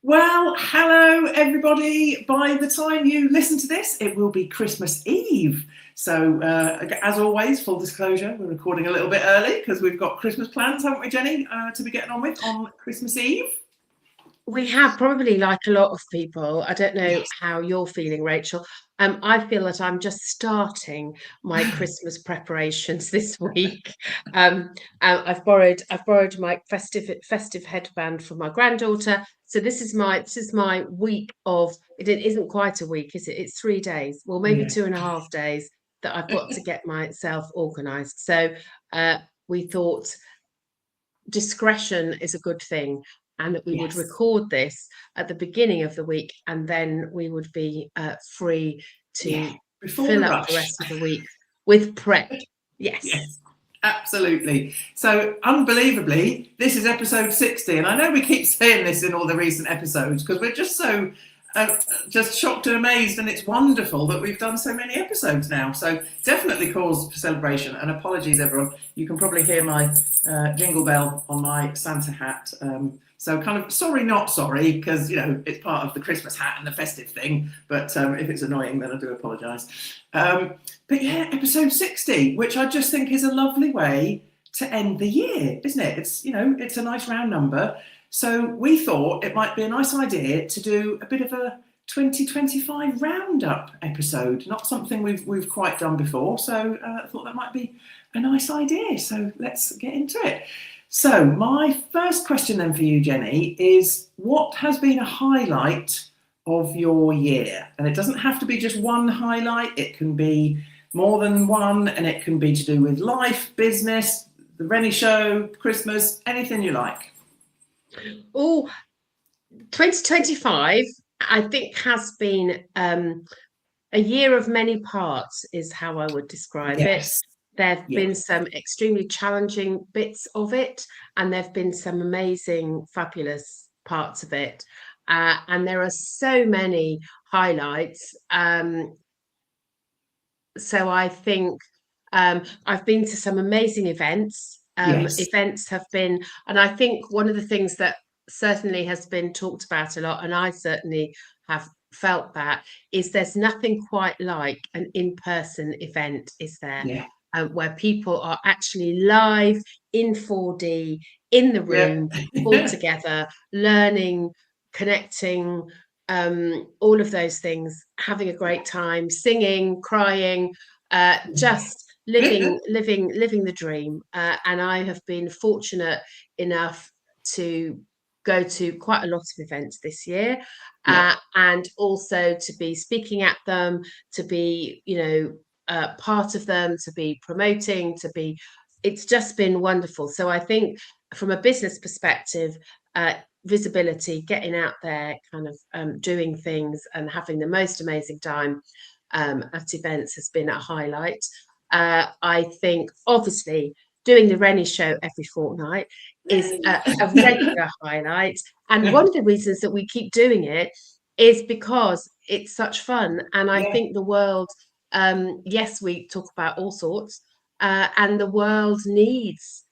Well, hello everybody. By the time you listen to this, it will be Christmas Eve. So, as always, full disclosure, we're recording a little bit early because we've got Christmas plans, haven't we, Jenny, to be getting on with on Christmas Eve? We have probably, like a lot of people. I don't know Yes. how you're feeling, Rachel. I feel that I'm just starting my Christmas preparations this week. I've borrowed my festive headband from my granddaughter. So this is my week of it. Isn't quite a week, is it? It's 3 days, well, maybe Yeah. 2.5 days that I've got to get myself organised. So we thought discretion is a good thing, and that we would Yes. record this at the beginning of the week, and then we would be free Yeah. to Before the fill up the rush. rest of the week with prep. Yes. Yes. Absolutely. So, unbelievably, this is episode 60. And I know we keep saying this in all the recent episodes because we're just so just shocked and amazed. And it's wonderful that we've done so many episodes now. So, definitely cause for celebration. And apologies, everyone. You can probably hear my jingle bell on my Santa hat. So kind of sorry, not sorry, because, it's part of the Christmas hat and the festive thing. But if it's annoying, then I do apologise. But yeah, episode 60, which I just think is a lovely way to end the year, isn't it? It's a nice round number. So we thought it might be a nice idea to do a bit of a 2025 roundup episode, not something we've quite done before. So I thought that might be a nice idea. So let's get into it. So my first question then for you, Jenny, is what has been a highlight of your year? And it doesn't have to be just one highlight. It can be more than one, and it can be to do with life, business, the Renny show, Christmas, anything you like. Oh, 2025, I think, has been a year of many parts, is how I would describe it. Yes. There have Yeah. been some extremely challenging bits of it, and there have been some amazing, fabulous parts of it. And there are so many highlights. So I think I've been to some amazing events. Yes. Events have been, and I think one of the things that certainly has been talked about a lot, and I certainly have felt that, is there's nothing quite like an in-person event, is there? Yeah. Where people are actually live in 4D in the room, all Yeah. together, learning, connecting, all of those things, having a great time, singing, crying, just living the dream. And I have been fortunate enough to go to quite a lot of events this year, Yeah. and also to be speaking at them, to be part of them, to be promoting, to be it's just been wonderful. So I think from a business perspective, visibility, getting out there, kind of doing things and having the most amazing time at events has been a highlight. I think, obviously, doing the Renny show every fortnight is a regular highlight. And one of the reasons that we keep doing it is because it's such fun. And I Yeah. think the world, yes, we talk about all sorts, and the world needs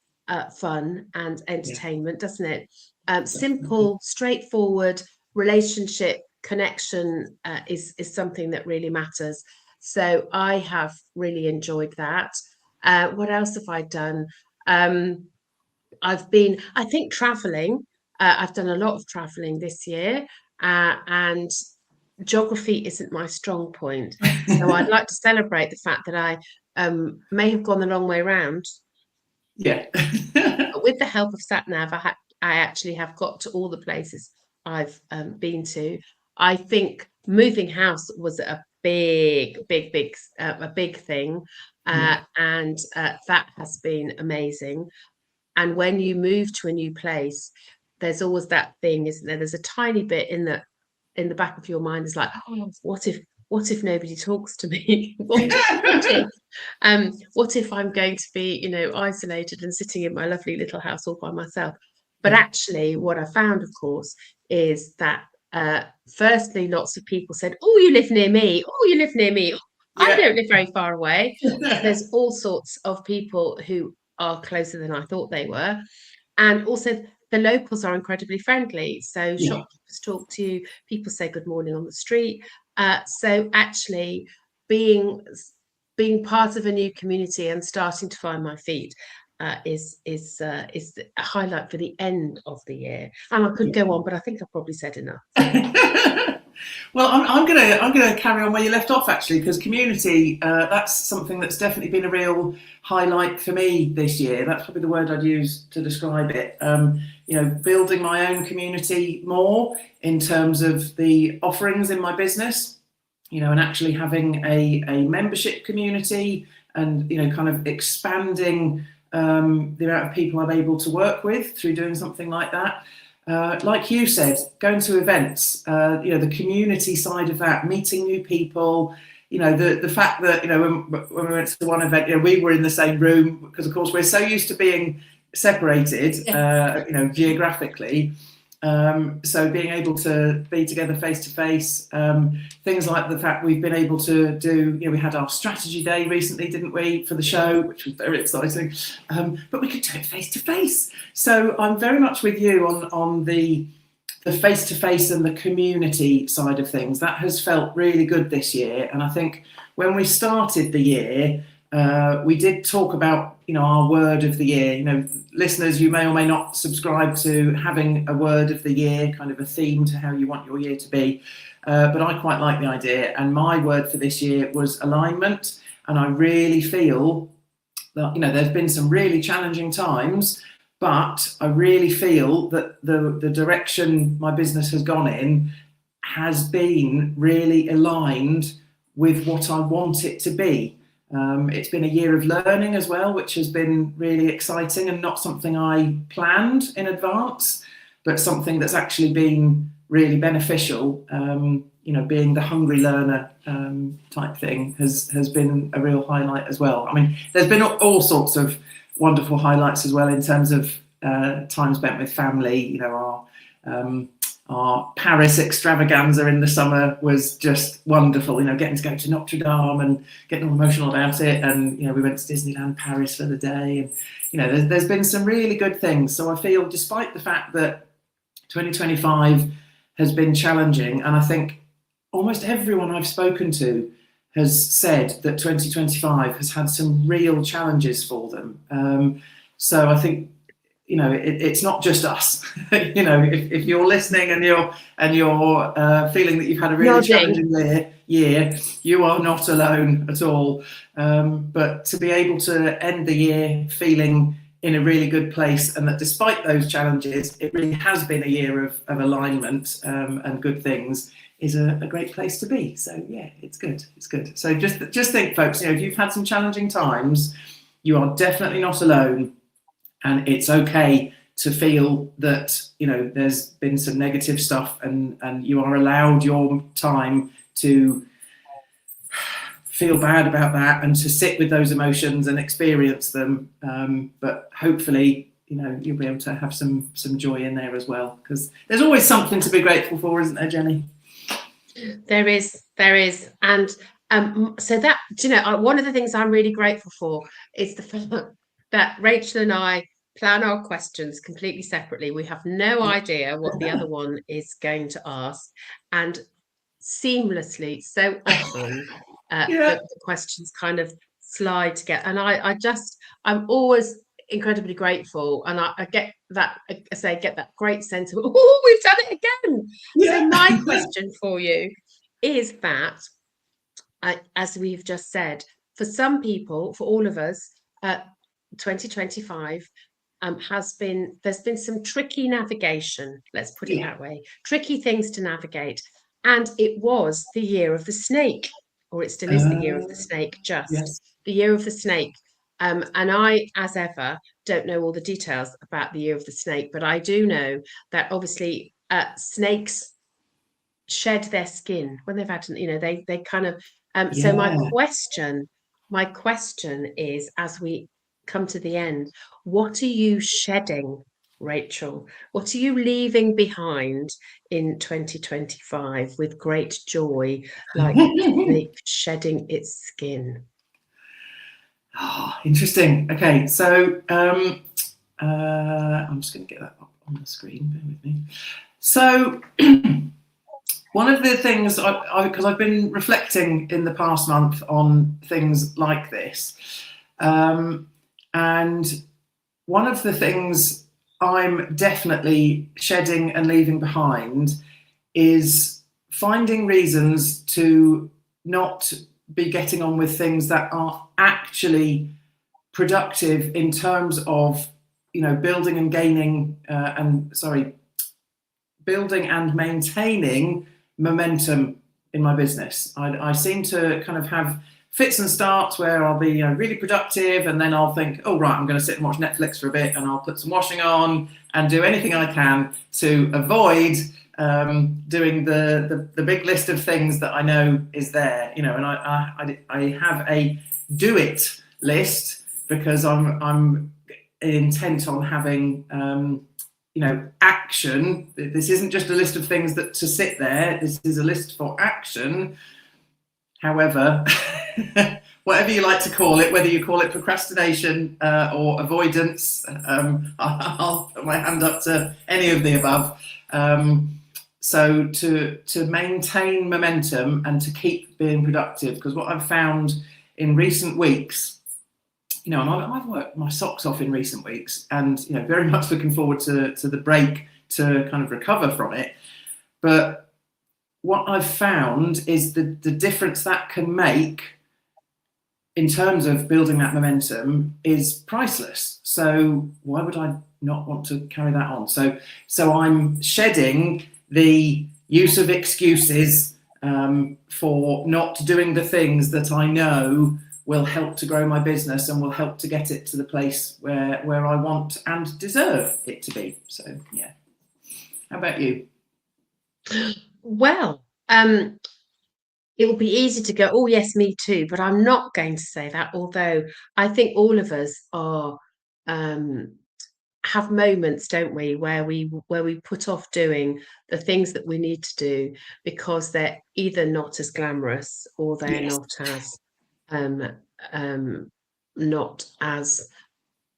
fun and Yeah. entertainment, doesn't it? Definitely. Simple, straightforward relationship connection is something that really matters. So I have really enjoyed that. What else have I done? Um, I've been, I think, traveling. I've done a lot of traveling this year, and geography isn't my strong point. So I'd like to celebrate the fact that I may have gone the long way round, Yeah. but with the help of SatNav, I actually have got to all the places I've been to. I think moving house was a big thing, Yeah. and that has been amazing. And when you move to a new place, there's always that thing, isn't there? There's a tiny bit in the back of your mind is like, oh, what if nobody talks to me? What if I'm going to be, isolated and sitting in my lovely little house all by myself? But Yeah. actually, what I found, of course, is that firstly, lots of people said, "Oh, you live near me. Oh, you live near me. I Yeah. don't live very far away." So there's all sorts of people who are closer than I thought they were. And also, the locals are incredibly friendly. So Yeah. shopkeepers talk to you, people say good morning on the street. So actually being part of a new community and starting to find my feet is a highlight for the end of the year. And I could go on, but I think I've probably said enough. Well, I'm gonna carry on where you left off, actually, because community, that's something that's definitely been a real highlight for me this year. That's probably the word I'd use to describe it. Building my own community more in terms of the offerings in my business, and actually having a membership community, and kind of expanding the amount of people I'm able to work with through doing something like that. Like you said, going to events, the community side of that, meeting new people, the fact that, when we went to one event, we were in the same room because, of course, we're so used to being separated, geographically. So being able to be together face to face, things like the fact we've been able to do, we had our strategy day recently, didn't we, for the show, which was very exciting, but we could do it face to face. So I'm very much with you on the face to face and the community side of things. That has felt really good this year. And I think when we started the year, we did talk about, our word of the year. Listeners, you may or may not subscribe to having a word of the year, kind of a theme to how you want your year to be. But I quite like the idea. And my word for this year was alignment. And I really feel that, there's been some really challenging times, but I really feel that the direction my business has gone in has been really aligned with what I want it to be. It's been a year of learning as well, which has been really exciting, and not something I planned in advance, but something that's actually been really beneficial. Being the hungry learner type thing has been a real highlight as well. I mean, there's been all sorts of wonderful highlights as well in terms of time spent with family. Our Paris extravaganza in the summer was just wonderful, getting to go to Notre Dame and getting all emotional about it. And, we went to Disneyland Paris for the day. And, there's been some really good things. So I feel, despite the fact that 2025 has been challenging, and I think almost everyone I've spoken to has said that 2025 has had some real challenges for them. So I think, it's not just us. If you're listening and you're feeling that you've had a really challenging year, you are not alone at all. But to be able to end the year feeling in a really good place, and that despite those challenges, it really has been a year of alignment and good things, is a great place to be. So yeah, it's good. It's good. So just think, folks, if you've had some challenging times, you are definitely not alone. And it's okay to feel that, there's been some negative stuff, and you are allowed your time to feel bad about that and to sit with those emotions and experience them. But hopefully, you'll be able to have some joy in there as well, because there's always something to be grateful for, isn't there, Jenny? There is. And so that, one of the things I'm really grateful for is the fact that Rachel and I plan our questions completely separately. We have no idea what the other one is going to ask, and seamlessly, so often, the questions kind of slide together. And I'm always incredibly grateful, and I get that, get that great sense of, oh, we've done it again. Yeah. So my question for you is that, as we've just said, for some people, for all of us, 2025 there's been some tricky navigation, let's put it that way, tricky things to navigate. And it was the year of the snake, or it still is the year of the snake, the year of the snake. And I, as ever, don't know all the details about the year of the snake, but I do know that obviously snakes shed their skin when they've had, they kind of, so my question is, as we come to the end, what are you shedding, Rachel? What are you leaving behind in 2025 with great joy, like snake shedding its skin? Oh, interesting. Okay, so I'm just going to get that on the screen. Bear with me. So one of the things, because I've been reflecting in the past month on things like this, and one of the things I'm definitely shedding and leaving behind is finding reasons to not be getting on with things that are actually productive in terms of, building and building and maintaining momentum in my business. I seem to kind of have fits and starts where I'll be really productive, and then I'll think, oh right, I'm going to sit and watch Netflix for a bit, and I'll put some washing on and do anything I can to avoid doing the big list of things that I know is there, and I have a do it list because I'm intent on having action. This isn't just a list of things that to sit there. This is a list for action. However, whatever you like to call it, whether you call it procrastination or avoidance, I'll put my hand up to any of the above. So to maintain momentum and to keep being productive, because what I've found in recent weeks, and I've worked my socks off in recent weeks, and very much looking forward to the break to kind of recover from it. But what I've found is the difference that can make in terms of building that momentum is priceless. So why would I not want to carry that on? So I'm shedding the use of excuses for not doing the things that I know will help to grow my business and will help to get it to the place where I want and deserve it to be. So yeah. How about you? Well, it will be easy to go, oh yes, me too, but I'm not going to say that, although I think all of us are have moments, don't we, where we put off doing the things that we need to do because they're either not as glamorous or they're Yes. not as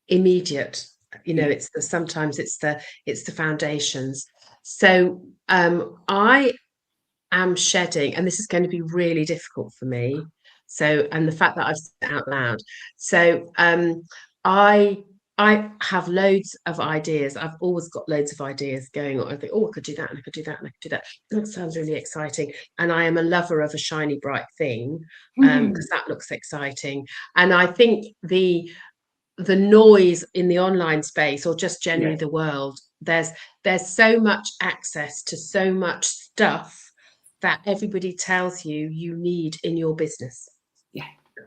immediate. Yeah. Sometimes it's the foundations. So I am shedding, and this is going to be really difficult for me. So, and the fact that I've said it out loud. So I have loads of ideas. I've always got loads of ideas going on. I think, oh, I could do that, and I could do that, and I could do that. That sounds really exciting. And I am a lover of a shiny, bright thing because that looks exciting. And I think the noise in the online space, or just generally the world, there's so much access to so much stuff that everybody tells you need in your business.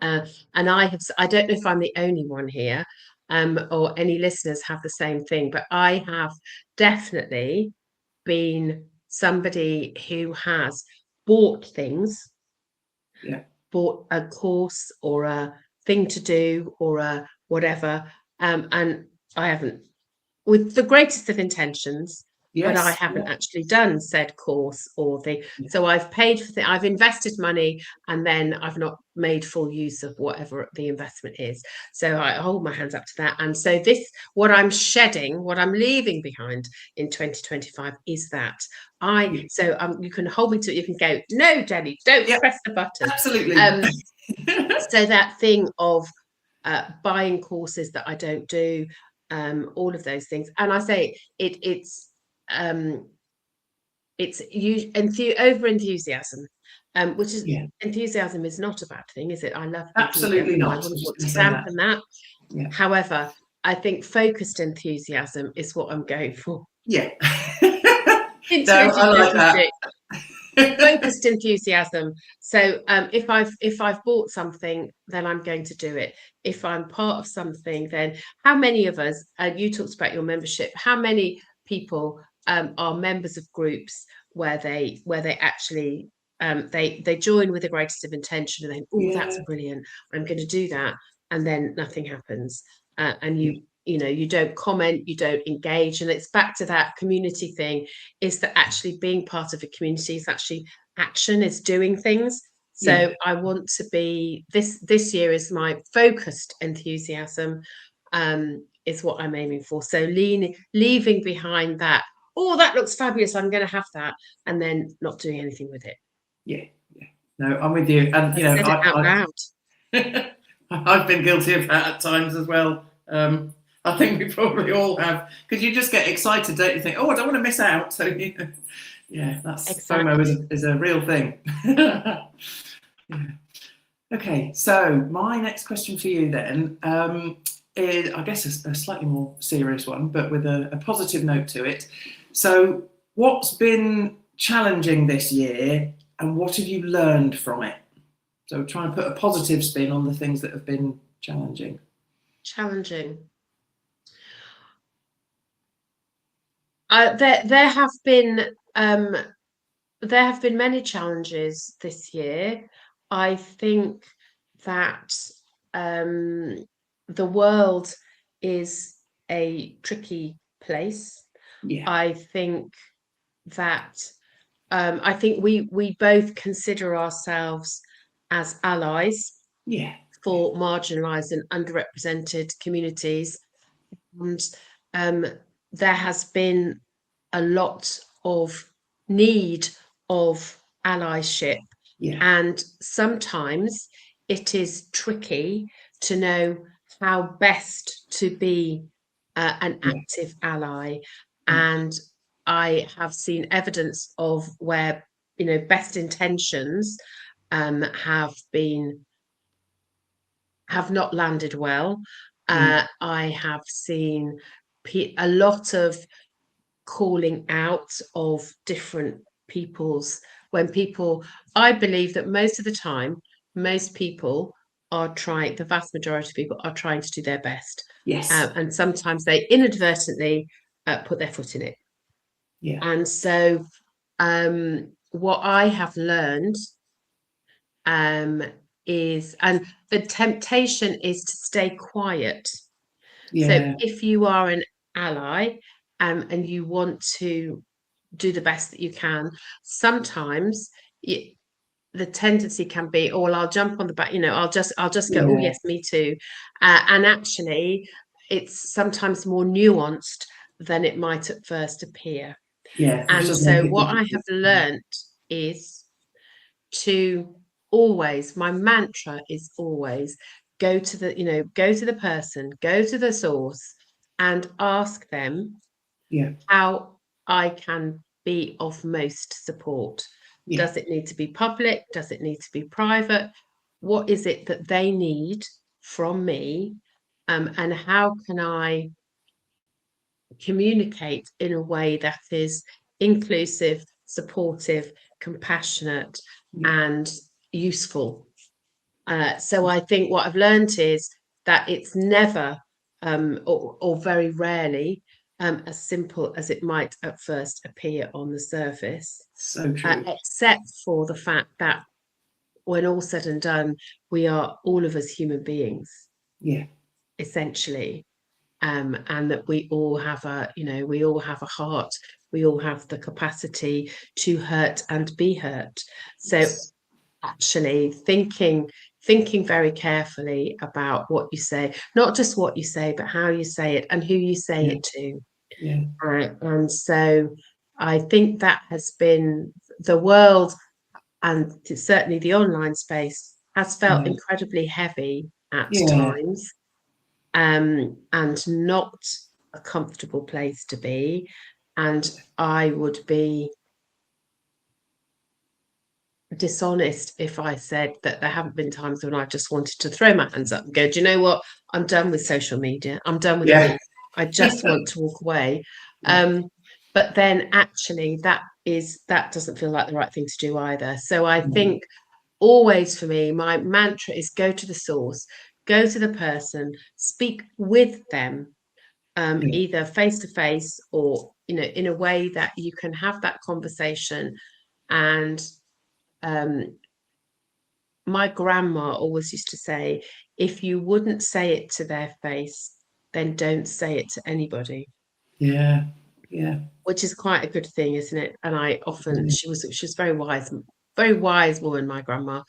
And I don't know if I'm the only one here, or any listeners have the same thing, but I have definitely been somebody who has bought things, bought a course or a thing to do or a whatever, and I haven't, with the greatest of intentions, but I haven't actually done said course or thing. So I've paid for I've invested money, and then I've not made full use of whatever the investment is. So I hold my hands up to that. And so what I'm shedding, what I'm leaving behind in 2025 is that you can hold me to it. You can go, no, Jenny, don't press the button. Absolutely. So that thing of buying courses that I don't do, all of those things. And I say it's over enthusiasm, which is enthusiasm is not a bad thing, is it? I love absolutely not. I wouldn't want to dampen that. However, I think focused enthusiasm is what I'm going for. Yeah. In 2026. Focused enthusiasm. So if I've bought something, then I'm going to do it. If I'm part of something, then how many of us, you talked about your membership, how many people are members of groups where they actually they join with the greatest of intention, and then, oh, that's brilliant, I'm going to do that, and then nothing happens, and you don't comment, you don't engage. And it's back to that community thing, is that actually being part of a community is actually action, is doing things. So I want to be, this year is my focused enthusiasm, is what I'm aiming for. So leaving behind that, oh, that looks fabulous, I'm going to have that, and then not doing anything with it. Yeah, yeah. No, I'm with you. And you know, said it out loud. I've been guilty of that at times as well. I think we probably all have, because you just get excited, don't you? Think, oh, I don't want to miss out. So yeah, that's Exactly. FOMO is a real thing. Yeah. Okay, so my next question for you then is, I guess, a slightly more serious one, but with a positive note to it. So, what's been challenging this year, and what have you learned from it? So, try and put a positive spin on the things that have been challenging. Challenging. There have been many challenges this year. I think that the world is a tricky place. Yeah, I think that we both consider ourselves as allies yeah, for marginalised and underrepresented communities, and there has been a lot of need of allyship, yeah, and sometimes it is tricky to know how best to be an yeah, active ally. yeah, And I have seen evidence of where, best intentions have not landed well. yeah, I have seen a lot of calling out of different people's when people I believe that most of the time, most people the vast majority of people are trying to do their best. yes, And sometimes they inadvertently put their foot in it. yeah, And so what I have learned is, and the temptation is to stay quiet. So yeah, if you are an ally and you want to do the best that you can, sometimes the tendency can be, oh, well, I'll jump on the back, I'll just go, oh yeah, yes, me too. And actually it's sometimes more nuanced than it might at first appear. yeah, which And does make so it what I difficult. have learnt is to always, my mantra is always go to the person, go to the source, and ask them Yeah, how I can be of most support. yeah, Does it need to be public? Does it need to be private? What is it that they need from me? And how can I communicate in a way that is inclusive, supportive, compassionate, yeah, and useful? So I think what I've learned is that it's never, or very rarely, as simple as it might at first appear on the surface, so true. except for the fact that when all said and done, we are all of us human beings, Yeah, essentially. And that we all have a heart, we all have the capacity to hurt and be hurt. So yes, actually thinking very carefully about what you say, not just what you say, but how you say it and who you say yeah, it to. yeah, And so I think that has been the world, and certainly the online space has felt yeah, incredibly heavy at yeah, times, and not a comfortable place to be. And I would be dishonest if I said that there haven't been times when I've just wanted to throw my hands up and go, do you know what? I'm done with social media. I'm done with it yeah, all. I just want to walk away. yeah, But then actually that doesn't feel like the right thing to do either. So I no, think always for me, my mantra is go to the source, go to the person, speak with them, yeah, either face to face or, in a way that you can have that conversation. And um, my grandma always used to say, if you wouldn't say it to their face, then don't say it to anybody, yeah, yeah, which is quite a good thing, isn't it? And I often, yeah, she was very wise woman, my grandma.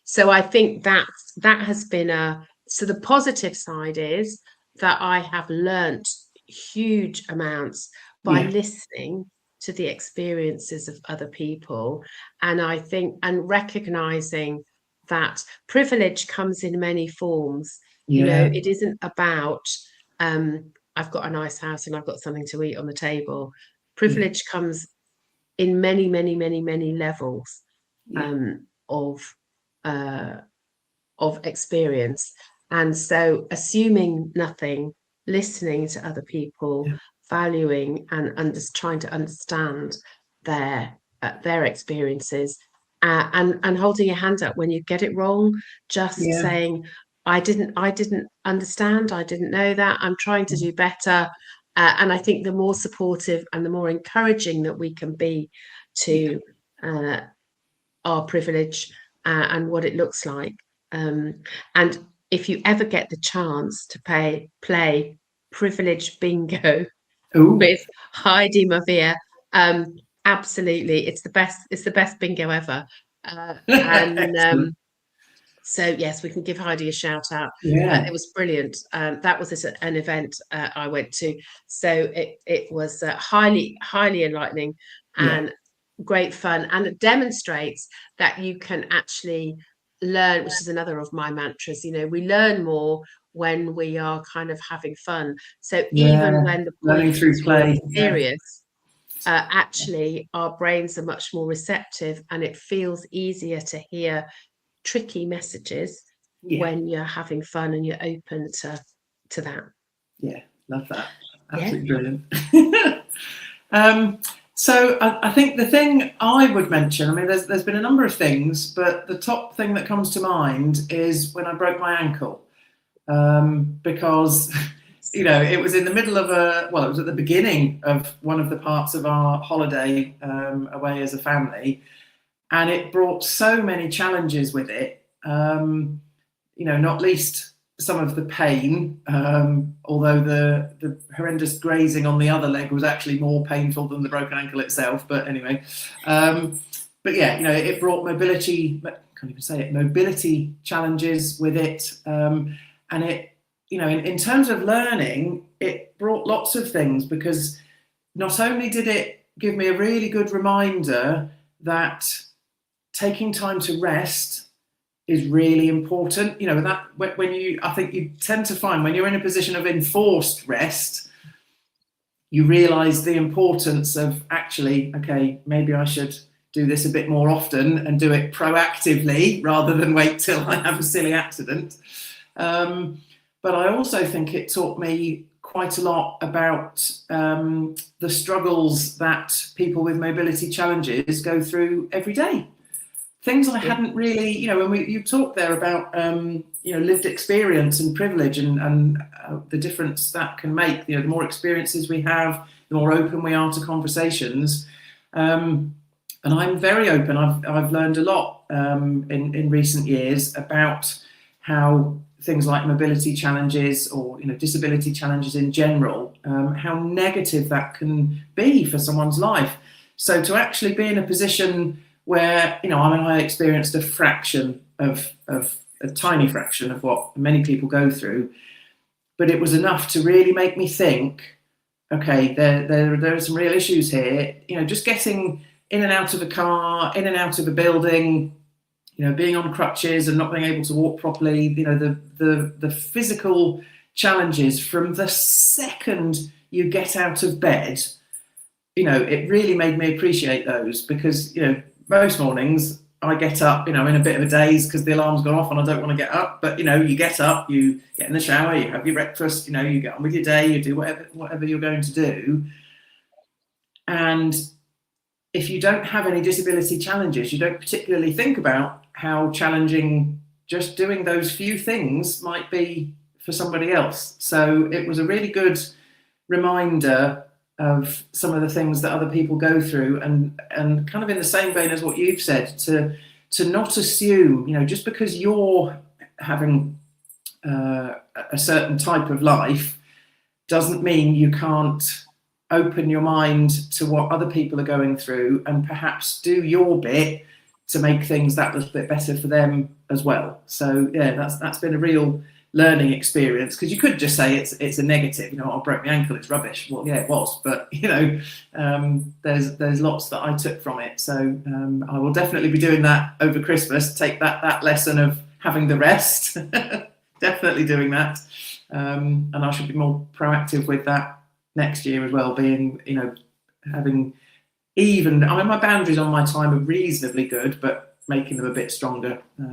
So I think that has been so the positive side is that I have learnt huge amounts by listening to the experiences of other people. And I think, and recognizing that privilege comes in many forms. You know, Yeah. it isn't about, I've got a nice house and I've got something to eat on the table. Yeah. Privilege comes in many, many, many, many levels Yeah. of uh, of experience. And so, assuming nothing, listening to other people, Yeah. valuing and just trying to understand their experiences, and holding your hand up when you get it wrong, just Yeah. saying, I didn't understand, I didn't know that, I'm trying to do better. And I think the more supportive and the more encouraging that we can be Yeah. to our privilege, and what it looks like. And if you ever get the chance to play privilege bingo Oh, with Heidi Mavia, absolutely, it's the best. It's the best bingo ever. And excellent. so yes, we can give Heidi a shout out. Yeah. It was brilliant. That was at an event I went to. So it was highly enlightening Yeah. and great fun, and it demonstrates that you can actually learn, which is another of my mantras. You know, we learn more when we are kind of having fun. So even Yeah. when the point Learning through is more play. Yeah. serious, actually our brains are much more receptive, and it feels easier to hear tricky messages Yeah. when you're having fun and you're open to that. Yeah. Love that. Yeah. Absolutely brilliant. So I think the thing I would mention, I mean, there's been a number of things, but the top thing that comes to mind is when I broke my ankle, because it was in the middle of it was at the beginning of one of the parts of our holiday away as a family, and it brought so many challenges with it. Not least some of the pain, although the horrendous grazing on the other leg was actually more painful than the broken ankle itself. But anyway, but yeah, it brought mobility. I can't even say it. Mobility challenges with it, and it, in terms of learning, it brought lots of things, because not only did it give me a really good reminder that taking time to rest is really important. That I think you tend to find when you're in a position of enforced rest, you realize the importance of actually, okay, maybe I should do this a bit more often and do it proactively rather than wait till I have a silly accident. But I also think it taught me quite a lot about the struggles that people with mobility challenges go through every day. Things I hadn't really, when you talked there about, lived experience and privilege, and the difference that can make. The more experiences we have, the more open we are to conversations. And I'm very open. I've learned a lot in recent years about how things like mobility challenges, or disability challenges in general, how negative that can be for someone's life. So to actually be in a position where I experienced a fraction of a tiny fraction of what many people go through, but it was enough to really make me think, okay, there are some real issues here. Just getting in and out of a car, in and out of a building, being on crutches and not being able to walk properly, the physical challenges from the second you get out of bed, it really made me appreciate those, because most mornings I get up, in a bit of a daze because the alarm's gone off and I don't want to get up. But you get up, you get in the shower, you have your breakfast, you get on with your day, you do whatever you're going to do. And if you don't have any disability challenges, you don't particularly think about how challenging just doing those few things might be for somebody else. So it was a really good reminder of some of the things that other people go through, and kind of in the same vein as what you've said, to not assume, just because you're having a certain type of life doesn't mean you can't open your mind to what other people are going through, and perhaps do your bit to make things that little bit better for them as well. So yeah, that's been a real learning experience, because you could just say it's a negative, I broke my ankle, it's rubbish. Well, yeah, it was, but there's lots that I took from it. So I will definitely be doing that over Christmas, take that lesson of having the rest. Definitely doing that, and I should be more proactive with that next year as well, being having my boundaries on my time are reasonably good, but making them a bit stronger, a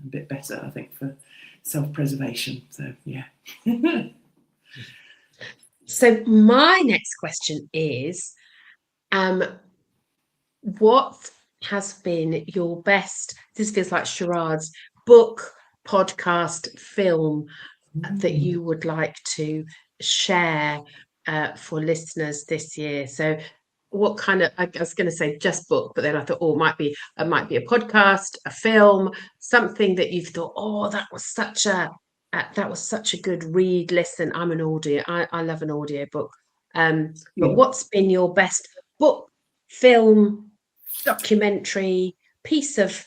bit better, I think, for self-preservation. So yeah. So my next question is, what has been your best, this feels like charades, book, podcast, film that you would like to share for listeners this year? So what kind of, I was going to say just book, but then I thought, it might be a podcast, a film, something that you've thought, that was such a good read, listen. I'm an audio, I love an audio book. But what's been your best book, film, documentary, piece of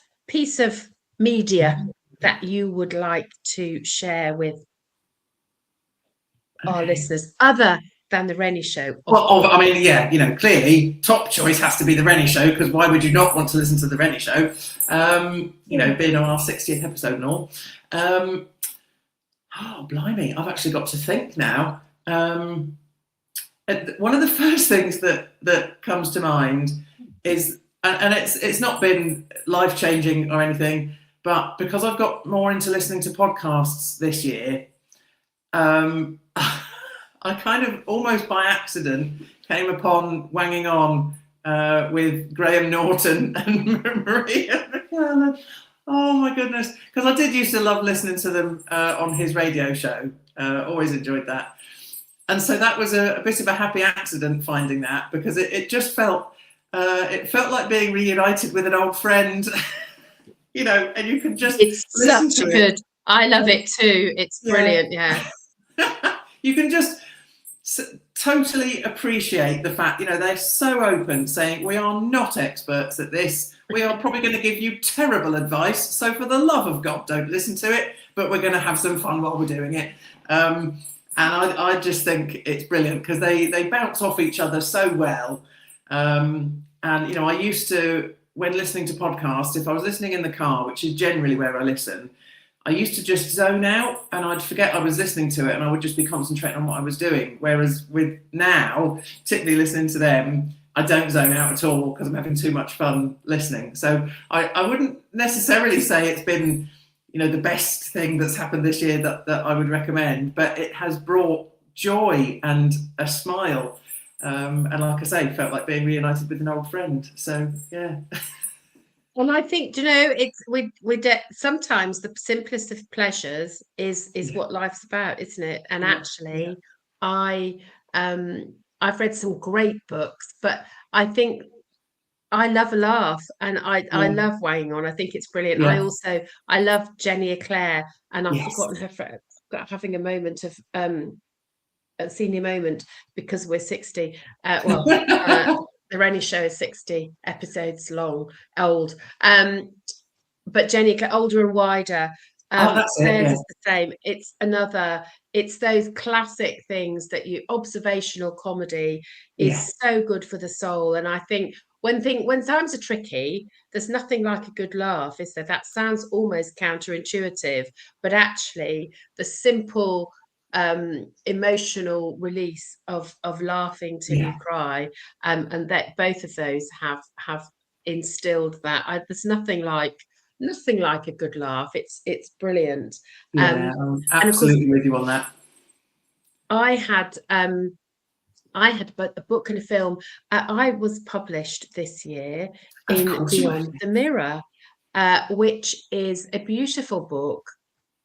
media that you would like to share with our listeners, other than the Renny Show? Well, I mean, yeah, clearly top choice has to be the Renny Show, because why would you not want to listen to the Renny Show? Being on our 60th episode and all. Blimey, I've actually got to think now. One of the first things that comes to mind is, and it's not been life-changing or anything, but because I've got more into listening to podcasts this year, I kind of almost by accident came upon Wanging On with Graham Norton and Maria McClellan. Oh my goodness, because I did used to love listening to them on his radio show. Always enjoyed that. And so that was a bit of a happy accident finding that, because it just felt like being reunited with an old friend, and you could just it's such a good. I love it too. It's brilliant. Yeah. You can just totally appreciate the fact, they're so open, saying we are not experts at this. We are probably going to give you terrible advice. So for the love of God, don't listen to it, but we're going to have some fun while we're doing it. And I just think it's brilliant, because they bounce off each other so well. And, I used to, when listening to podcasts, if I was listening in the car, which is generally where I listen, I used to just zone out and I'd forget I was listening to it, and I would just be concentrating on what I was doing. Whereas with now, particularly listening to them, I don't zone out at all, because I'm having too much fun listening. So I wouldn't necessarily say it's been, the best thing that's happened this year that I would recommend, but it has brought joy and a smile. And like I say, felt like being reunited with an old friend. So, yeah. And I think, it's we sometimes the simplest of pleasures is what life's about, isn't it? And actually, I've read some great books, but I think I love a laugh, and I love Weighing On. I think it's brilliant. I love Jenny Eclair, and I've forgotten her for having a moment of a senior moment, because we're 60. The Renny Show is 60 episodes old. But Jenny, Older and Wider. That's it, is the same. It's those classic things that observational comedy is so good for the soul. And I think when times are tricky, there's nothing like a good laugh, is there? That sounds almost counterintuitive, but actually the simple emotional release of laughing till you cry, and that both of those have instilled that. There's nothing like a good laugh. It's brilliant. I'm absolutely with you on that. I had both a book and a film. I was published this year in Beyond the Mirror, which is a beautiful book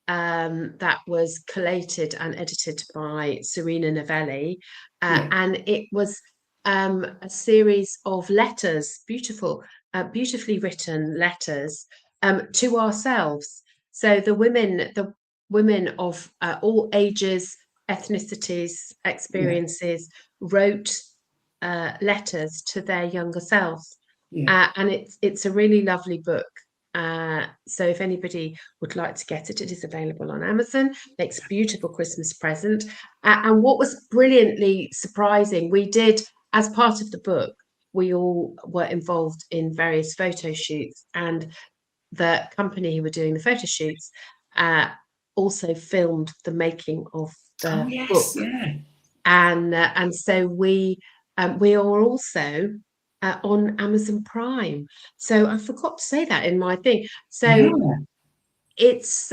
that was collated and edited by Serena Novelli, and it was a series of letters, beautifully written letters to ourselves. So the women of all ages, ethnicities, experiences wrote letters to their younger selves, and it's a really lovely book. So if anybody would like to get it, it is available on Amazon. Makes a beautiful Christmas present. And what was brilliantly surprising, we did, as part of the book, we all were involved in various photo shoots, and the company who were doing the photo shoots also filmed the making of Oh the yes, book. yeah. And so we are also on Amazon Prime. So I forgot to say that in my thing. So Yeah. it's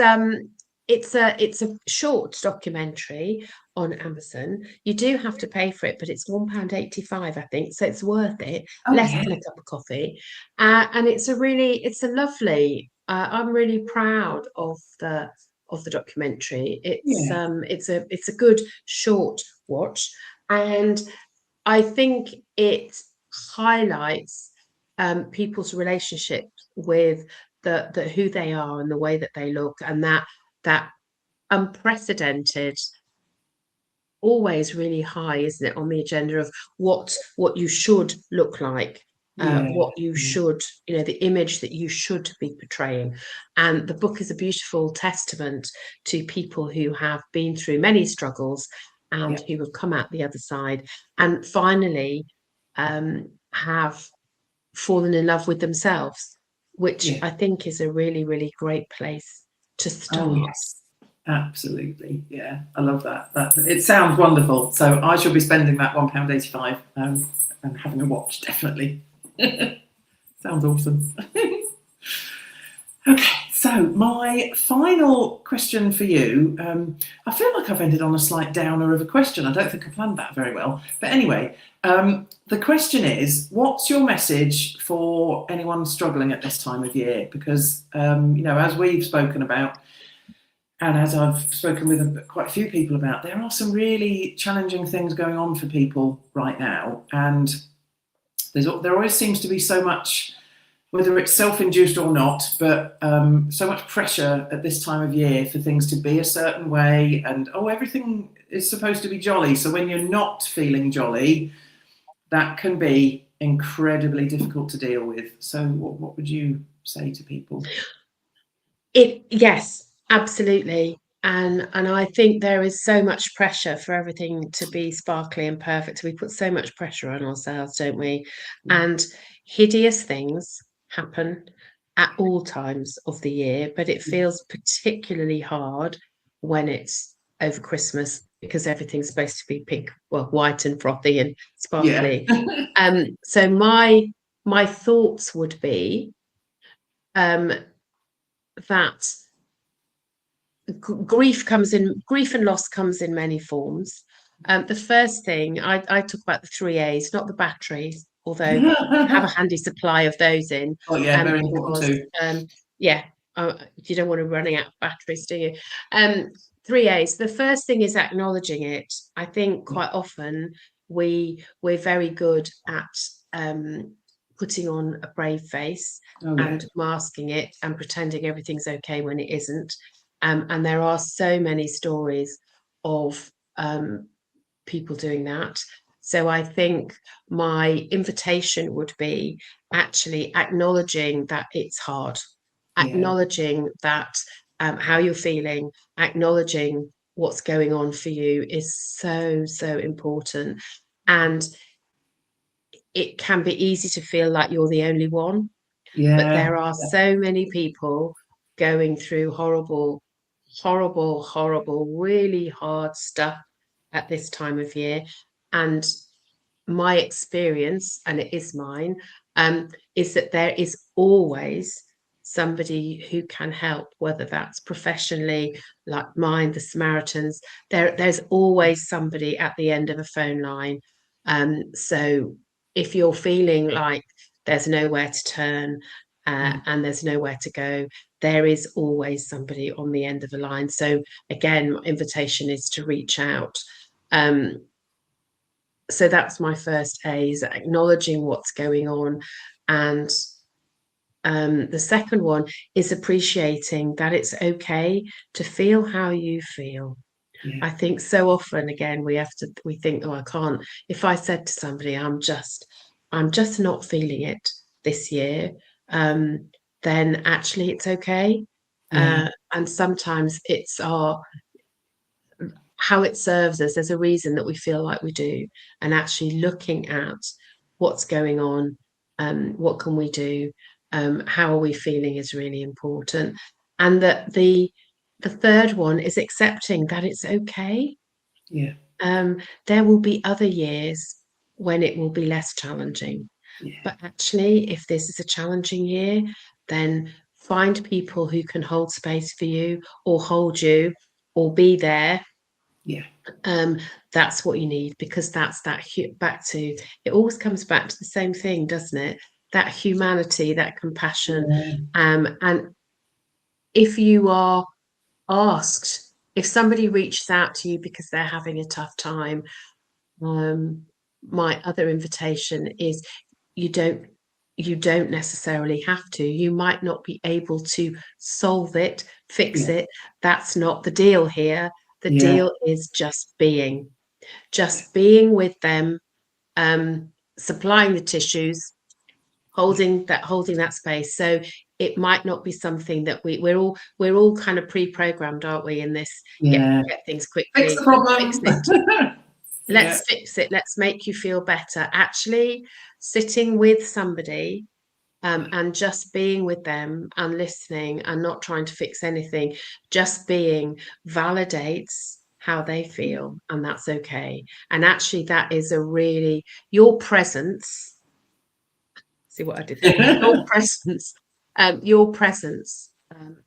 it's a short documentary on Amazon. You do have to pay for it, but it's £1.85, I think, so it's worth it. Oh Less yeah. than a cup of coffee, and it's a lovely. I'm really proud of the documentary. Yeah. It's a good short watch, and I think it highlights people's relationship with the who they are and the way that they look, and that unprecedented, always really high, isn't it, on the agenda of what you should look like, Yeah. what you should, the image that you should be portraying. And the book is a beautiful testament to people who have been through many struggles and Yeah. who have come out the other side and finally have fallen in love with themselves, which Yeah. I think is a really, really great place to Oh start. yes. Absolutely. Yeah. I love that. That it sounds wonderful. So I shall be spending that £1.85 and having a watch, definitely. Sounds awesome. Okay, so my final question for you. I feel like I've ended on a slight downer of a question. I don't think I planned that very well. But anyway, the question is, what's your message for anyone struggling at this time of year? Because, as we've spoken about, and as I've spoken with quite a few people about, there are some really challenging things going on for people right now. And there always seems to be so much, whether it's self-induced or not, but so much pressure at this time of year for things to be a certain way, and everything is supposed to be jolly. So when you're not feeling jolly, that can be incredibly difficult to deal with. So what would you say to people? Yes, absolutely. And I think there is so much pressure for everything to be sparkly and perfect. We put so much pressure on ourselves, don't we? And hideous things happen at all times of the year, but it feels particularly hard when it's over Christmas because everything's supposed to be pink, well, white and frothy and Yeah. sparkly. So my thoughts would be um, that grief and loss comes in many forms. The first thing I talk about the 3 A's, not the batteries, although have a handy supply of those in, Oh yeah, very important because too. yeah, you don't want to running out of batteries, do you? 3 A's. The first thing is acknowledging it. I think quite often we're very good at putting on a brave face Oh yeah. and masking it and pretending everything's okay when it isn't. And there are so many stories of people doing that. So I think my invitation would be actually acknowledging that it's hard, Yeah. acknowledging that how you're feeling, acknowledging what's going on for you is so, so important. And it can be easy to feel like you're the only one, but Yeah. there are so many people going through horrible, horrible, horrible, really hard stuff at this time of year. And my experience, and it is mine, is that there is always somebody who can help, whether that's professionally, like mine, the Samaritans. There's always somebody at the end of a phone line. So if you're feeling like there's nowhere to turn and there's nowhere to go, there is always somebody on the end of the line. So again, my invitation is to reach out. So that's my first A, is acknowledging what's going on. And the second one is appreciating that it's okay to feel how you feel. Yeah. I think so often, again, we think, oh, I can't. If I said to somebody, I'm just not feeling it this year, then actually it's okay. Yeah. And sometimes it's our how it serves us. There's a reason that we feel like we do, and actually looking at what's going on, what can we do, how are we feeling is really important. And that the third one is accepting that it's okay. Yeah. There will be other years when it will be less challenging. Yeah. But actually, if this is a challenging year, then find people who can hold space for you or hold you or be there. Yeah. um that's what you need, because that's back to, it always comes back to the same thing, doesn't it? That humanity, that compassion. Yeah. And if you are asked, if somebody reaches out to you because they're having a tough time, um my other invitation is, you don't you don't necessarily have to. You might not be able to solve it, fix Yeah. it. That's not the deal here. The Yeah. deal is just being with them, supplying the tissues, holding that space. So it might not be something that we're all kind of pre-programmed, aren't we, in this Yeah. get things Fix the quickly, fix problem. it, Yeah. let's fix it, let's make you feel better. Actually, sitting with somebody, and just being with them and listening and not trying to fix anything, just being, validates how they feel, and that's okay. And actually, that is a really, your presence, see what I did there, your presence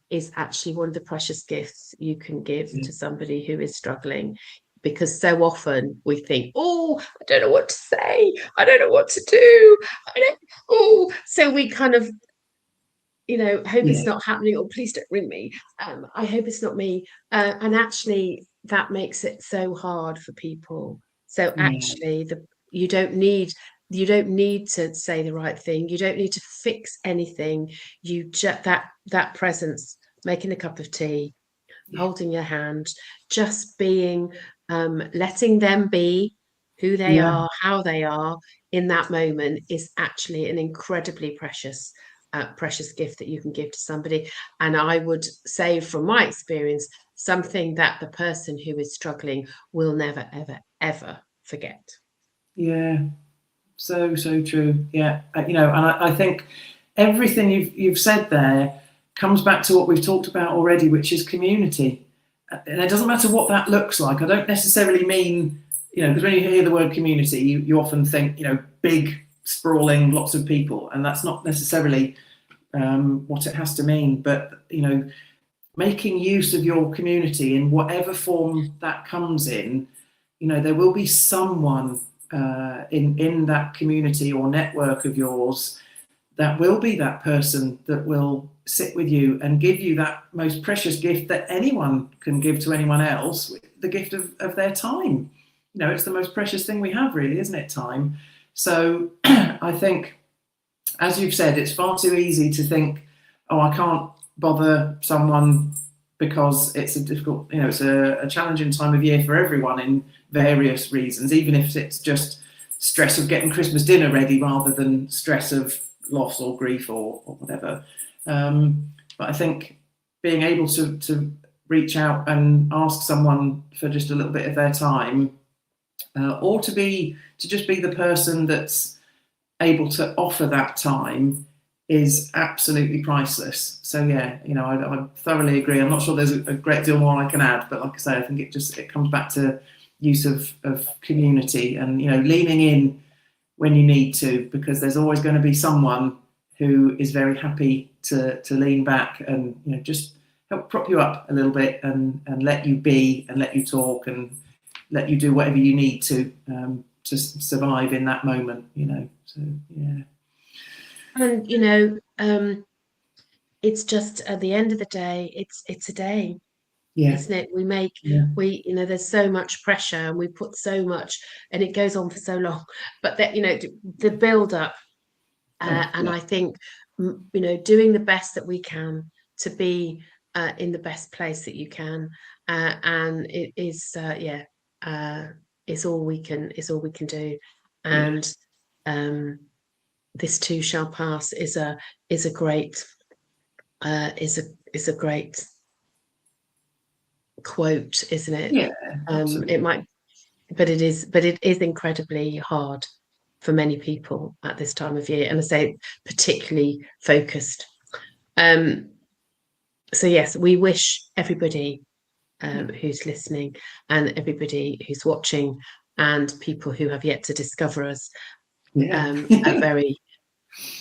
is actually one of the precious gifts you can give to somebody who is struggling. Because so often we think, oh, I don't know what to say, I don't know what to do, I don't, oh, so we kind of, hope it's Yeah. not happening, or please don't ring me. I hope it's not me. And actually, that makes it so hard for people. So Yeah. actually, you don't need to say the right thing. You don't need to fix anything. You just that presence, making a cup of tea, Yeah. holding your hand, just being, letting them be who they Yeah. are, how they are in that moment, is actually an incredibly precious gift that you can give to somebody. And I would say, from my experience, something that the person who is struggling will never, ever, ever forget. Yeah. So, so true. Yeah. And I think everything you've said there comes back to what we've talked about already, which is community. And it doesn't matter what that looks like. I don't necessarily mean, because when you hear the word community, you often think, big, sprawling, lots of people, and that's not necessarily what it has to mean. But making use of your community in whatever form that comes in, there will be someone in that community or network of yours that will be that person that will sit with you and give you that most precious gift that anyone can give to anyone else, the gift of their time. It's the most precious thing we have, really, isn't it? Time. So I think, as you've said, it's far too easy to think, oh, I can't bother someone because it's a difficult, it's a challenging time of year for everyone in various reasons, even if it's just stress of getting Christmas dinner ready rather than stress of loss or grief or whatever. But I think being able to reach out and ask someone for just a little bit of their time, or to just be the person that's able to offer that time, is absolutely priceless. So yeah, I thoroughly agree. I'm not sure there's a great deal more I can add, but like I say, I think it comes back to use of community and leaning in when you need to, because there's always going to be someone who is very happy to lean back and just help prop you up a little bit and let you be and let you talk and let you do whatever you need to survive in that moment. So yeah. And it's just, at the end of the day, it's a day, Yeah. isn't it? Yeah. There's so much pressure, and we put so much, and it goes on for so long. But that, the build up, Oh, and yeah. I think, doing the best that we can to be, in the best place that you can, and it is, it's all we can, do. Yeah. And, this too shall pass is a great. is a great quote, isn't it? Yeah, absolutely. It might, but it is incredibly hard for many people at this time of year, and I say particularly focused. So yes, we wish everybody who's listening and everybody who's watching and people who have yet to discover us a very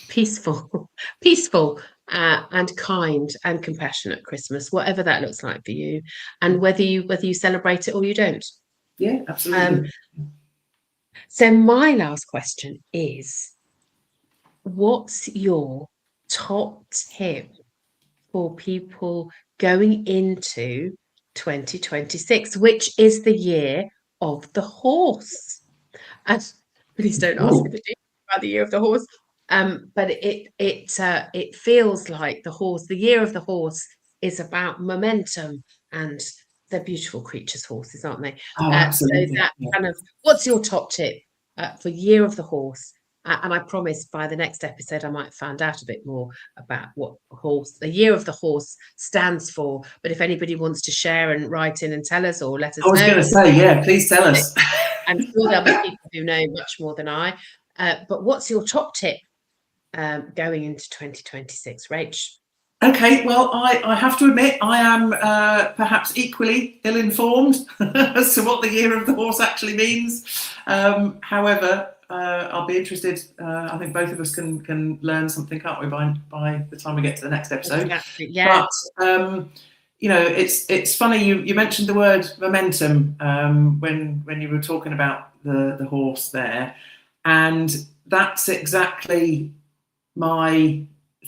peaceful and kind and compassionate Christmas, whatever that looks like for you, and whether you celebrate it or you don't. Yeah, absolutely. So my last question is, what's your top tip for people going into 2026, which is the year of the horse? And please don't ask me about the year of the horse. But it feels like the year of the horse is about momentum, and they're beautiful creatures, horses, aren't they? Oh, So absolutely. that kind of, what's your top tip for year of the horse? And I promise by the next episode, I might find out a bit more about what the year of the horse stands for. But if anybody wants to share and write in and tell us or let us I was know, going to say, yeah, please tell us. I'm sure there'll be people who know much more than I. But what's your top tip going into 2026, Rach? Okay, well, I have to admit I am perhaps equally ill-informed as to what the year of the horse actually means. However, I'll be interested. I think both of us can learn something, can't we, by the time we get to the next episode? Exactly, yeah. But it's funny you mentioned the word momentum when you were talking about the horse there, and that's exactly my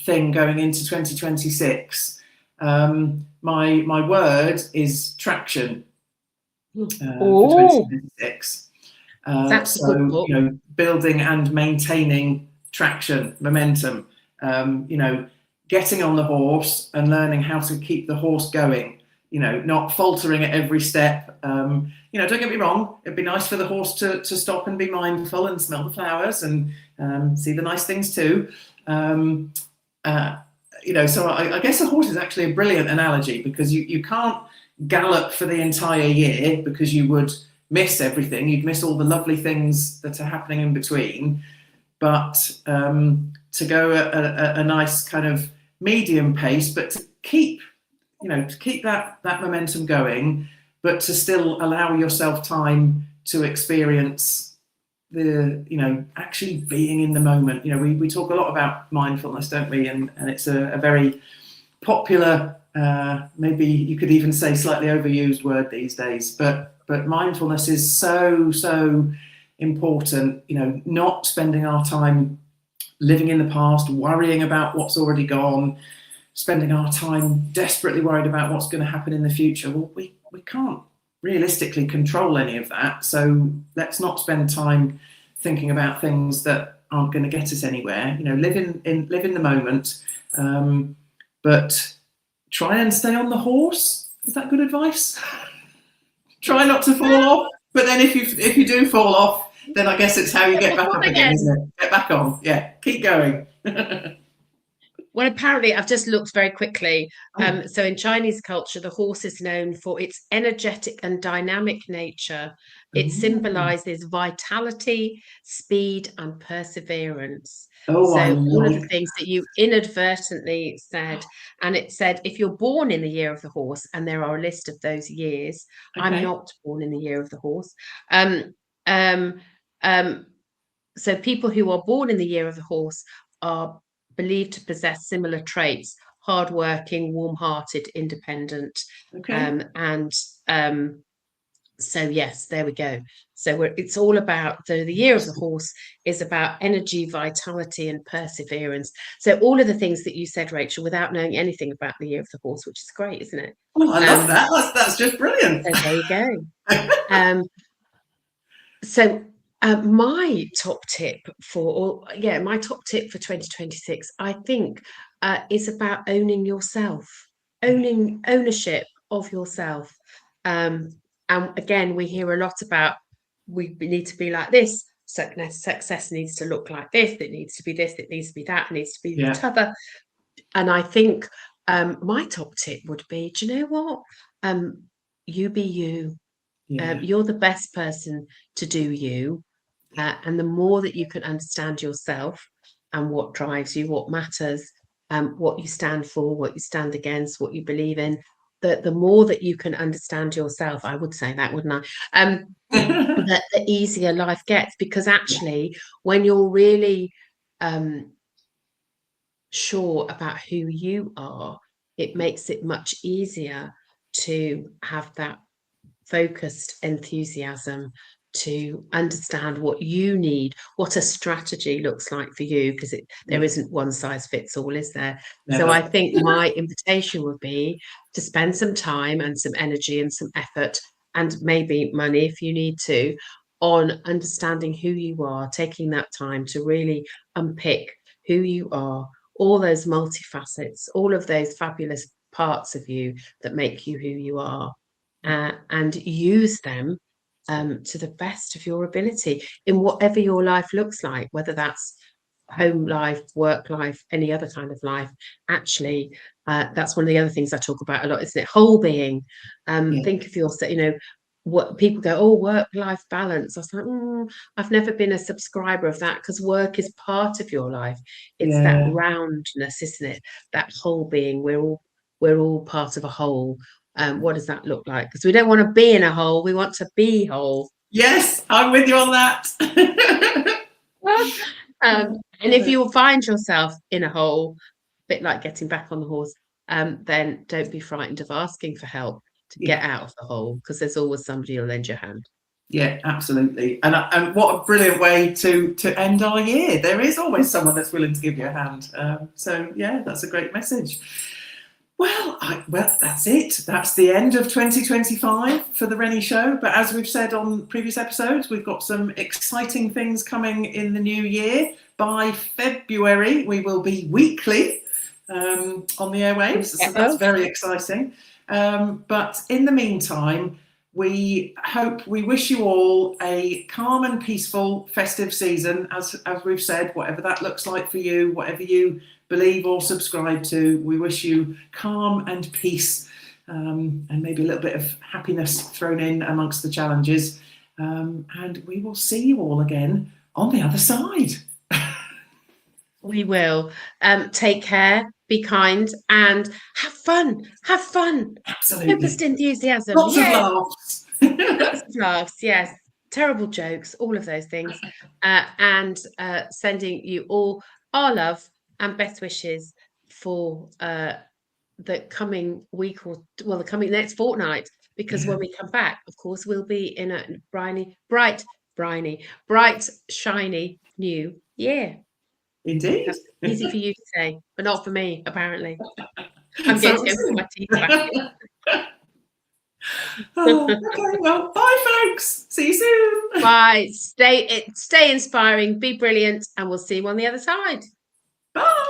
thing going into 2026. My word is traction for 2026. That's a good book. Building and maintaining traction, momentum. Getting on the horse and learning how to keep the horse going. Not faltering at every step. Don't get me wrong. It'd be nice for the horse to stop and be mindful and smell the flowers and see the nice things too. So I guess a horse is actually a brilliant analogy, because you can't gallop for the entire year, because you would miss everything. You'd miss all the lovely things that are happening in between. But to go at a nice kind of medium pace, but to keep that momentum going, but to still allow yourself time to experience actually being in the moment. We talk a lot about mindfulness, don't we? And it's a very popular, maybe you could even say slightly overused word these days, but mindfulness is so important. Not spending our time living in the past, worrying about what's already gone, spending our time desperately worried about what's going to happen in the future. Well, we can't realistically control any of that, so let's not spend time thinking about things that aren't going to get us anywhere. Live in the moment, but try and stay on the horse. Is that good advice? Try not to fall off, but then if you do fall off, then I guess it's how you get back up again, isn't it? Get back on. Yeah, keep going. Well, apparently, I've just looked very quickly. So in Chinese culture, the horse is known for its energetic and dynamic nature. It symbolizes vitality, speed, and perseverance. So all of the things that you inadvertently said, and it said, if you're born in the year of the horse, and there are a list of those years, I'm not born in the year of the horse. So people who are born in the year of the horse are believed to possess similar traits: hardworking, warm-hearted, independent. So yes, there we go. So it's all about the year of the horse is about energy, vitality, and perseverance. So all of the things that you said, Rachel, without knowing anything about the year of the horse, which is great, isn't it? Oh, I love that. That's just brilliant. So there you go. So my top tip for 2026, I think, is about owning yourself, ownership of yourself. And again, we hear a lot about we need to be like this. Success needs to look like this. It needs to be this. It needs to be that. It needs to be the other. And I think My top tip would be, do you know what? You be you. Yeah. You're the best person to do you. And the more that you can understand yourself and what drives you, what matters, what you stand for, what you stand against, what you believe in, the more that you can understand yourself, I would say that, wouldn't I? The easier life gets, because actually, when you're really sure about who you are, it makes it much easier to have that focused enthusiasm to understand what you need, what a strategy looks like for you, because there Yeah. isn't one size fits all, is there? So Never. I think my invitation would be to spend some time and some energy and some effort, and maybe money if you need to, on understanding who you are, taking that time to really unpick who you are, all those multifacets, all of those fabulous parts of you that make you who you are, and use them to the best of your ability in whatever your life looks like, whether that's home life, work life, any other kind of life. Actually, that's one of the other things I talk about a lot, isn't it? Whole being. Yeah. Think of yourself, what people go, oh, work-life balance. I was like, I've never been a subscriber of that, because work is part of your life. It's that Yeah. roundness, isn't it? That whole being. We're all part of a whole. What does that look like? Because we don't want to be in a hole, we want to be whole. Yes, I'm with you on that. And if you find yourself in a hole, a bit like getting back on the horse, then don't be frightened of asking for help to get Yeah. out of the hole, because there's always somebody who'll lend your hand. Yeah, absolutely. And what a brilliant way to end our year. There is always someone that's willing to give you a hand. So yeah, that's a great message. Well, that's it. That's the end of 2025 for the Renny Show. But as we've said on previous episodes, we've got some exciting things coming in the new year. By February, we will be weekly on the airwaves. So that's very exciting. But in the meantime, we wish you all a calm and peaceful festive season, as we've said, whatever that looks like for you, whatever you believe or subscribe to. We wish you calm and peace, and maybe a little bit of happiness thrown in amongst the challenges. And we will see you all again on the other side. We will. Take care, be kind, and have fun. Have fun. Absolutely. Focused enthusiasm. Lots of Yes. laughs. Lots of laughs. Yes. Terrible jokes, all of those things. And sending you all our love and best wishes for the coming week, or the coming next fortnight, because when we come back, of course, we'll be in a bright, shiny new year. Indeed. That's easy for you to say, but not for me, apparently. I'm So getting to my teeth back. Okay, well, bye, folks. See you soon. Bye. Stay inspiring, be brilliant, and we'll see you on the other side. Bye.